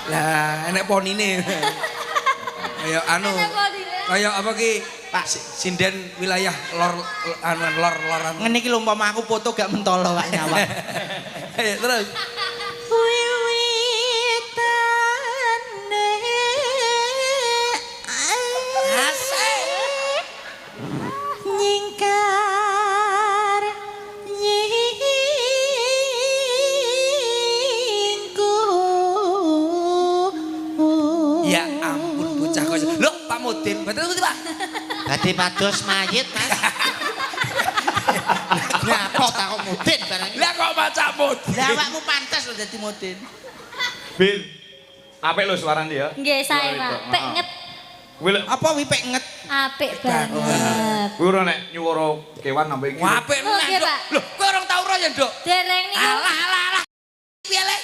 Lah enek ponine. Kaya anu. Kaya apa ki? Pak sinden wilayah lor-loran. Ngene iki lho umpama aku foto gak mentolo Pak nyawa. Ayo terus. Nyingkar nyingku. Ya ampun bocah kok. Lho Pak Mudin, betul ngerti Pak? Badhe pados mayit Mas. Lah kok tak kok mudin barang. Lah kok maca Mudin? Lah awakmu pantes lho dadi mudin. Bil. Apik lho suarane ya. Nggih sae Pak. Pek nget Kuwi lek Apa wipek nget? apik banget. kuwi ora nek nyuwara kewan sampe iki. Apik Oh, nggih, meneh. Pak. Lho, kowe orang tau ro ya, Nduk? Dereng niku Alah. Piye lek?